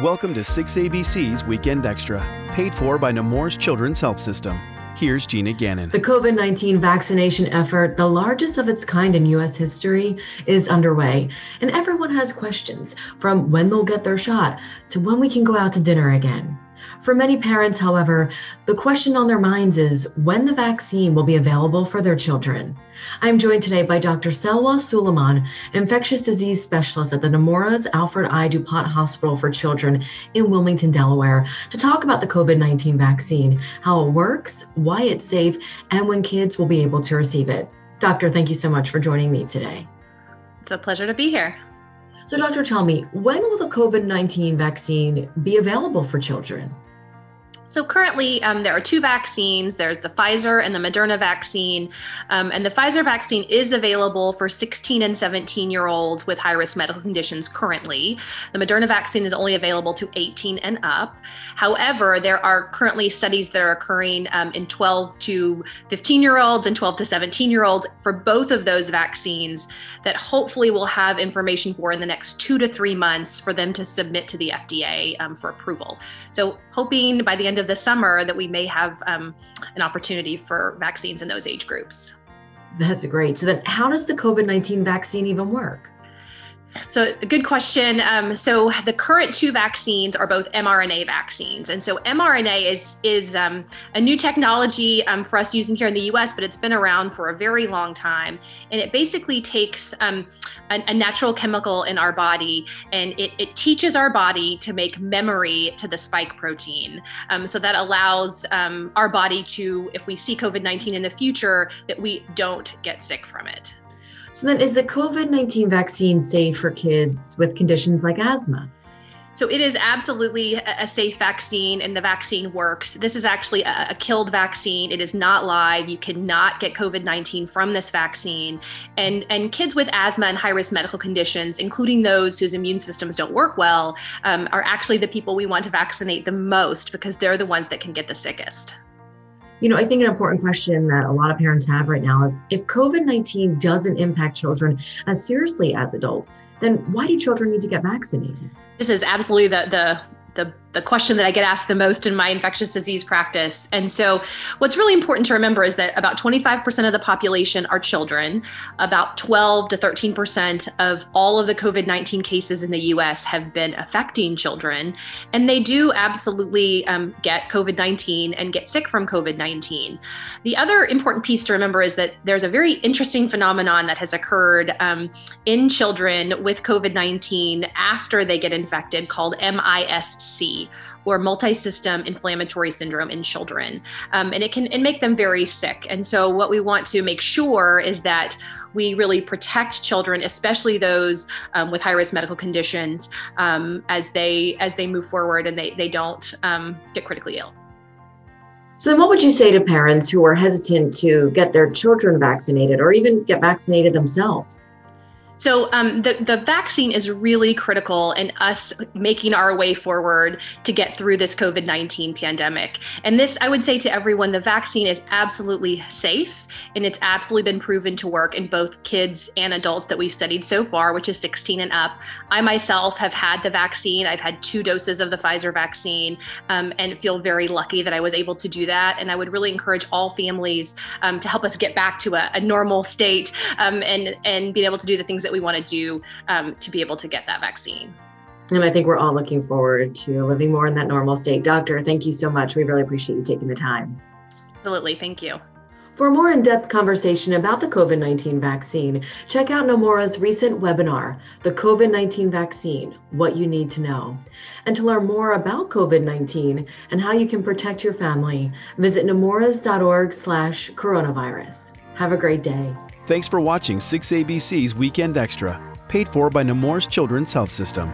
Welcome to 6ABC's Weekend Extra, paid for by Nemours Children's Health System. Here's Gina Gannon. The COVID-19 vaccination effort, the largest of its kind in U.S. history, is underway. And everyone has questions, from when they'll get their shot to when we can go out to dinner again. For many parents, however, the question on their minds is when the vaccine will be available for their children. I'm joined today by Dr. Selwa Suleiman, infectious disease specialist at the Nemours Alfred I. DuPont Hospital for Children in Wilmington, Delaware, to talk about the COVID-19 vaccine, how it works, why it's safe, and when kids will be able to receive it. Doctor, thank you so much for joining me today. It's a pleasure to be here. So, doctor, tell me, when will the COVID-19 vaccine be available for children? So currently, there are two vaccines. There's the Pfizer and the Moderna vaccine. And the Pfizer vaccine is available for 16 and 17-year-olds with high-risk medical conditions currently. The Moderna vaccine is only available to 18 and up. However, there are currently studies that are occurring in 12 to 15-year-olds and 12 to 17-year-olds for both of those vaccines that hopefully we'll have information for in the next 2 to 3 months for them to submit to the FDA for approval. So hoping by the end of the summer that we may have an opportunity for vaccines in those age groups. That's great. So then how does the COVID-19 vaccine even work? So a good question. So the current two vaccines are both mRNA vaccines. And so mRNA is a new technology for us using here in the US, but it's been around for a very long time. And it basically takes a natural chemical in our body, and it teaches our body to make memory to the spike protein. So that allows our body to, if we see COVID-19 in the future, that we don't get sick from it. So then is the COVID-19 vaccine safe for kids with conditions like asthma? So it is absolutely a safe vaccine, and the vaccine works. This is actually a killed vaccine. It is not live. You cannot get COVID-19 from this vaccine. And kids with asthma and high-risk medical conditions, including those whose immune systems don't work well, are actually the people we want to vaccinate the most because they're the ones that can get the sickest. You know, I think an important question that a lot of parents have right now is if COVID-19 doesn't impact children as seriously as adults, then why do children need to get vaccinated? This is absolutely the question that I get asked the most in my infectious disease practice. And so what's really important to remember is that about 25% of the population are children. About 12 to 13% of all of the COVID-19 cases in the US have been affecting children. And they do absolutely get COVID-19 and get sick from COVID-19. The other important piece to remember is that there's a very interesting phenomenon that has occurred in children with COVID-19 after they get infected called MIS-C, or multi-system inflammatory syndrome in children. And it can make them very sick. And so what we want to make sure is that we really protect children, especially those with high-risk medical conditions, as they move forward and they don't get critically ill. So then what would you say to parents who are hesitant to get their children vaccinated or even get vaccinated themselves? So the vaccine is really critical in us making our way forward to get through this COVID-19 pandemic. And this, I would say to everyone, the vaccine is absolutely safe, and it's absolutely been proven to work in both kids and adults that we've studied so far, which is 16 and up. I myself have had the vaccine. I've had 2 doses of the Pfizer vaccine and feel very lucky that I was able to do that. And I would really encourage all families to help us get back to a normal state and being able to do the things that we want to do to be able to get that vaccine. And I think we're all looking forward to living more in that normal state. Doctor, thank you so much. We really appreciate you taking the time. Absolutely. Thank you. For a more in-depth conversation about the COVID-19 vaccine, check out Nemours' recent webinar, The COVID-19 Vaccine, What You Need to Know. And to learn more about COVID-19 and how you can protect your family, visit nemours.org/coronavirus. Have a great day. Thanks for watching 6ABC's Weekend Extra, paid for by Nemours Children's Health System.